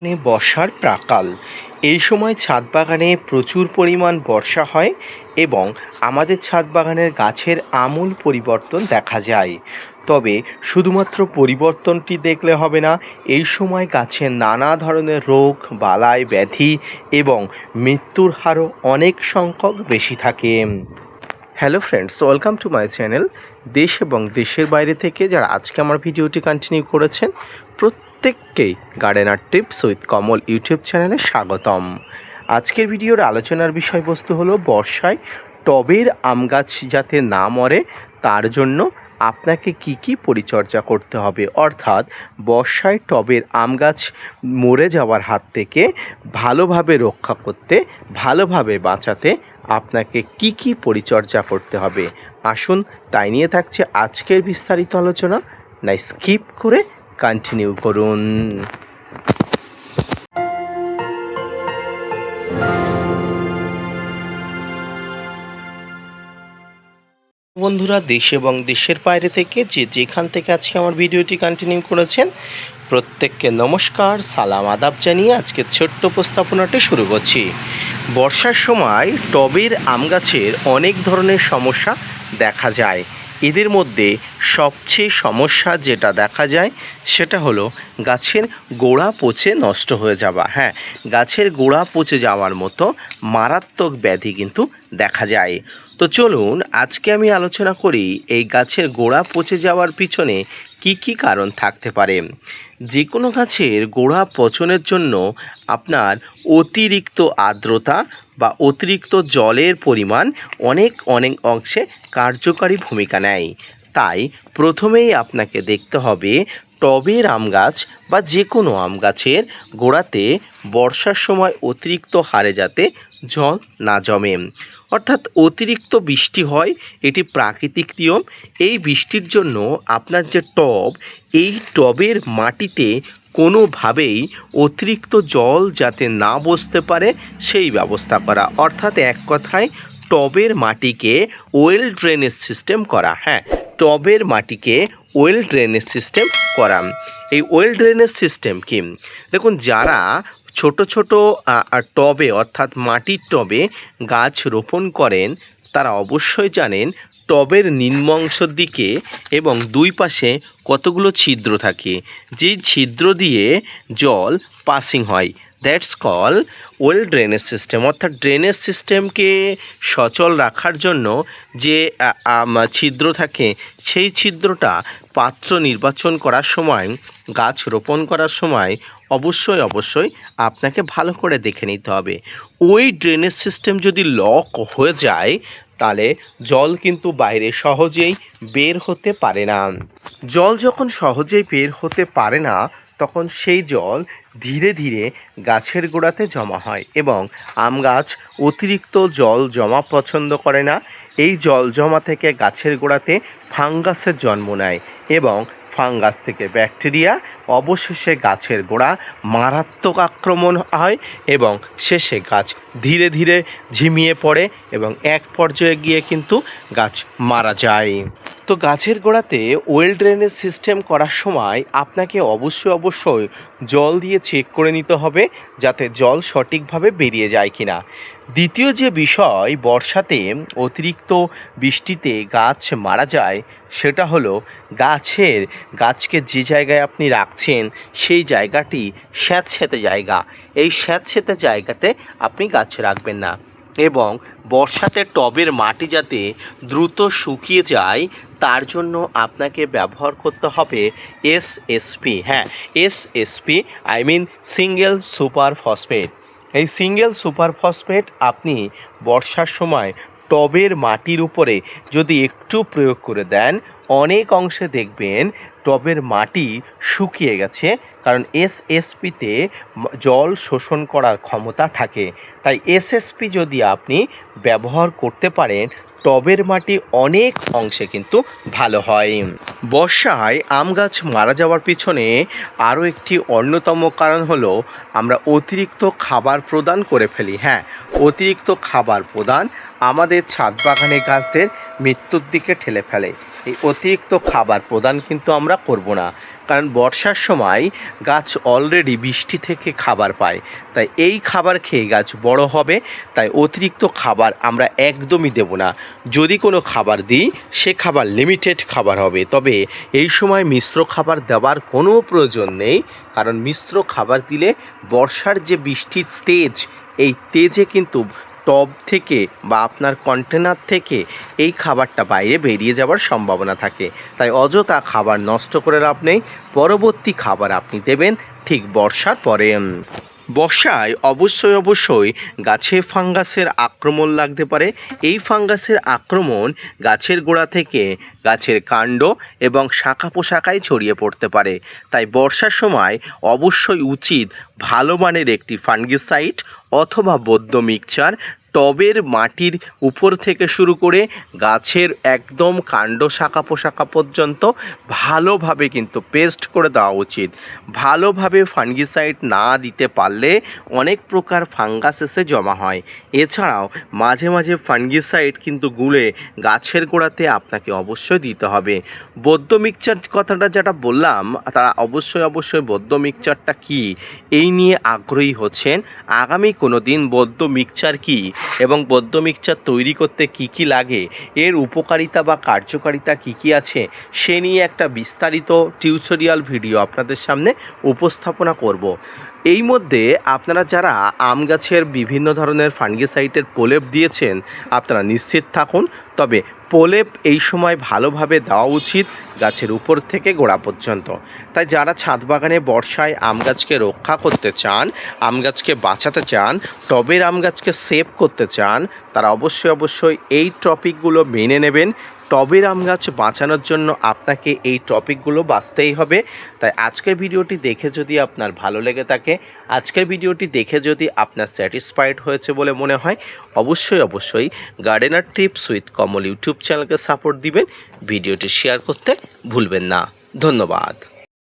বর্ষার প্রাক্কাল। এই সময় ছাদ বাগানে প্রচুর পরিমাণ বর্ষা হয় এবং আমাদের ছাদ বাগানের গাছের আমূল পরিবর্তন দেখা যায়। তবে শুধুমাত্র পরিবর্তনটি দেখলে হবে না, এই সময় গাছের নানা ধরনের রোগ বালাই ব্যাধি এবং মৃত্যুর হারও অনেক সংখ্যক বেশি থাকে। Hello friends, welcome to my channel. দেশ এবং দেশের বাইরে থেকে যারা আজকে আমার ভিডিওটি কন্টিনিউ করেছেন, প্রত্যেককেই gardener tips with Kamal YouTube চ্যানেলে স্বাগতম। আজকের ভিডিওর আলোচনার বিষয়বস্তু হলো বর্ষায় টবের আম গাছ যাতে না মরে তার জন্য আপনাকে কি কি পরিচর্যা করতে হবে, অর্থাৎ বর্ষায় টবের আম গাছ মরে যাওয়ার হাত থেকে ভালোভাবে রক্ষা করতে, ভালোভাবে বাঁচাতে আপনাকে কি কি পরিচর্যা করতে হবে। আসুন তাই নিয়ে থাকছে আজকের বিস্তারিত আলোচনা, না স্কিপ করে কন্টিনিউ করুন। বন্ধুরা, দেশ এবং দেশের বাইরে থেকে যেখান থেকে আজকে আমার ভিডিওটি কন্টিনিউ করেছেন, প্রত্যেককে নমস্কার, সালাম আদাব জানিয়ে আজকের ছোট্ট উপস্থাপনাটি শুরু করছি। বর্ষার সময় টবের আম গাছের অনেক ধরনের সমস্যা দেখা যায়। এদের মধ্যে সবচেয়ে সমস্যা যেটা দেখা যায় সেটা হলো গাছের গোড়া পচে নষ্ট হয়ে যাওয়া। হ্যাঁ, গাছের গোড়া পচে যাওয়ার মতো মারাত্মক ব্যাধি কিন্তু দেখা যায়। তো চলুন আজকে আমি আলোচনা করি এই গাছের গোড়া পচে যাওয়ার পিছনে কি কি কারণ থাকতে পারে। যে কোনো গাছের গোড়া পচনের জন্য আপনার অতিরিক্ত আর্দ্রতা বা অতিরিক্ত জলের পরিমাণ অনেক অংশে কার্যকারী ভূমিকা নেয়। তাই প্রথমেই আপনাকে দেখতে হবে টবের আম গাছ বা যে কোনো আম গাছের গোড়াতে বর্ষার সময় অতিরিক্ত হারে যাতে জল না জমে, অর্থাৎ অতিরিক্ত বৃষ্টি হয়, এটি প্রাকৃতিক নিয়ম। এই বৃষ্টির জন্য আপনার যে টব, এই টবের মাটিতে কোনোভাবেই অতিরিক্ত জল যাতে না বসতে পারে সেই ব্যবস্থা করা, অর্থাৎ এক কথায় টবের মাটিকে ওয়েল ড্রেনেজ সিস্টেম করা। হ্যাঁ, টবের মাটিকে ওয়েল ড্রেনেজ সিস্টেম করা। এই ওয়েল ড্রেনেজ সিস্টেম কি? দেখুন, যারা ছোট ছোট টবে অর্থাৎ মাটির টবে গাছ রোপণ করেন তারা অবশ্যই জানেন টবের নিম্ন অংশের দিকে এবং দুই পাশে কতগুলো ছিদ্র থাকে, যেই ছিদ্র দিয়ে জল পাসিং হয়। That's call well drainage system. অর্থাৎ ড্রেনেজ সিস্টেমকে সচল রাখার জন্য যে ছিদ্র থাকে, সেই ছিদ্রটা পাত্র নির্বাচন করার সময়, গাছ রোপণ করার সময় অবশ্যই আপনাকে ভালো করে দেখে নিতে হবে। ওই ড্রেনেজ সিস্টেম যদি লক হয়ে যায় তাহলে জল কিন্তু বাইরে সহজেই বের হতে পারে না। জল যখন সহজেই বের হতে পারে না, তখন সেই জল ধীরে ধীরে গাছের গোড়াতে জমা হয় এবং আম গাছ অতিরিক্ত জল জমা পছন্দ করে না। এই জল জমা থেকে গাছের গোড়াতে ফাঙ্গাসের জন্ম নেয় এবং ফাঙ্গাস থেকে ব্যাকটেরিয়া, অবশেষে গাছের গোড়া মারাত্মক আক্রমণ হয় এবং শেষে গাছ ধীরে ধীরে ঝিমিয়ে পড়ে এবং এক পর্যায়ে গিয়ে কিন্তু গাছ মারা যায়। তো গাছের গোড়াতে ওয়েল ড্রেনেজ সিস্টেম করার সময় আপনাকে অবশ্যই জল দিয়ে চেক করে নিতে হবে যাতে জল সঠিকভাবে বেরিয়ে যায় কিনা। দ্বিতীয় যে বিষয়, বর্ষাতে অতিরিক্ত বৃষ্টিতে গাছ মারা যায়, সেটা হলো গাছকে যে জায়গায় আপনি রাখছেন সেই জায়গাটি স্যাঁতসেঁতে জায়গা। এই স্যাঁতসেঁতে জায়গাতে আপনি গাছ রাখবেন না এবং বর্ষাতে টবের মাটি যাতে দ্রুত শুকিয়ে যায় তার জন্য আপনাকে ব্যবহার করতে হবে এসএসপি। হ্যাঁ, SSP I mean single super phosphate. এই সিঙ্গেল সুপার ফসফেট আপনি বর্ষার সময় টবের মাটির উপরে যদি একটু প্রয়োগ করে দেন, অনেক অংশে দেখবেন টবের মাটি শুকিয়ে গেছে, কারণ এসএসপিতে জল শোষণ করার ক্ষমতা থাকে। তাই এসএসপি যদি আপনি ব্যবহার করতে পারেন, টবের মাটি অনেক অংশে কিন্তু ভালো হয়। বর্ষায় আম গাছ মারা যাওয়ার পিছনে আরও একটি অন্যতম কারণ হলো আমরা অতিরিক্ত খাবার প্রদান করে ফেলি। হ্যাঁ, অতিরিক্ত খাবার প্রদান আমাদের ছাদ বাগানে গাছদের মৃত্যুর দিকে ঠেলে ফেলে। এই অতিরিক্ত খাবার প্রদান কিন্তু আমরা করব না, কারণ বর্ষার সময় গাছ অলরেডি বৃষ্টি থেকে খাবার পায়, তাই এই খাবার খেয়ে গাছ বড় হবে। তাই অতিরিক্ত খাবার আমরা একদমই দেব না। যদি কোনো খাবার দিই সে খাবার লিমিটেড খাবার হবে, তবে এই সময় মিশ্র খাবার দেওয়ার কোনো প্রয়োজন নেই, কারণ মিশ্র খাবার দিলে বর্ষার যে বৃষ্টির তেজ, এই তেজে কিন্তু টব থেকে বা আপনার কন্টেনার থেকে এই খাবারটা বাইরে বেরিয়ে যাওয়ার সম্ভাবনা থাকে। তাই অযথা খাবার নষ্ট করে লাভ নেই। পরবর্তী খাবার আপনি দেবেন ঠিক বর্ষার পরে। বর্ষায় অবশ্যই গাছে ফাঙ্গাসের আক্রমণ লাগতে পারে। এই ফাঙ্গাসের আক্রমণ গাছের গোড়া থেকে গাছের কাণ্ড এবং শাখা পোশাকায় ছড়িয়ে পড়তে পারে। তাই বর্ষার সময় অবশ্যই উচিত ভালো মানের একটি ফাঙ্গিসাইড অথবা বৈদ্য মিক্সচার টবের মাটির উপর থেকে শুরু করে গাছের একদম কাণ্ড শাখা পোশাকা পর্যন্ত ভালোভাবে কিন্তু পেস্ট করে দেওয়া উচিত। ভালোভাবে ফাঙ্গিসাইড না দিতে পারলে অনেক প্রকার ফাঙ্গাস এসে জমা হয়। এছাড়াও মাঝে মাঝে ফাঙ্গিসাইড কিন্তু গুলে গাছের গোড়াতে আপনাকে অবশ্যই দিতে হবে। বৈদ্য মিক্সচার কথাটা যেটা বললাম, তারা অবশ্যই বৈদ্য মিক্সচারটা কী এই নিয়ে আগ্রহী হচ্ছেন। আগামী কোনো দিন বৈদ্য মিক্সচার কী এবং বৈদ্য মিক্সচার তৈরি করতে কি কি লাগে, এর উপকারিতা বা কার্যকারিতা কি কি আছে, সে নিয়ে একটা বিস্তারিত টিউটোরিয়াল ভিডিও আপনাদের সামনে উপস্থাপনা করব। এই মধ্যে আপনারা যারা আম গাছের বিভিন্ন ধরনের ফাঙ্গিসাইডের প্রলেপ দিয়েছেন, আপনারা নিশ্চিত থাকুন, তবে প্রলেপ এই সময় ভালোভাবে দেওয়া উচিত গাছের উপর থেকে গোড়া পর্যন্ত। তাই যারা ছাদ বাগানে বর্ষায় আম গাছকে রক্ষা করতে চান, আম গাছকে বাঁচাতে চান, টবের আম গাছকে সেভ করতে চান, তারা অবশ্যই এই টপিকগুলো মেনে নেবেন। টবের আম গাছ বাঁচানোর জন্য আপনাকে এই টপিকগুলো বাঁচতেই হবে। তাই আজকের ভিডিওটি দেখে যদি আপনার ভালো লেগে থাকে, আজকের ভিডিওটি দেখে যদি আপনার স্যাটিসফাইড হয়েছে বলে মনে হয়, অবশ্যই gardener tips with Kamal YouTube চ্যানেলকে সাপোর্ট দিবেন। ভিডিওটি শেয়ার করতে ভুলবেন না। ধন্যবাদ।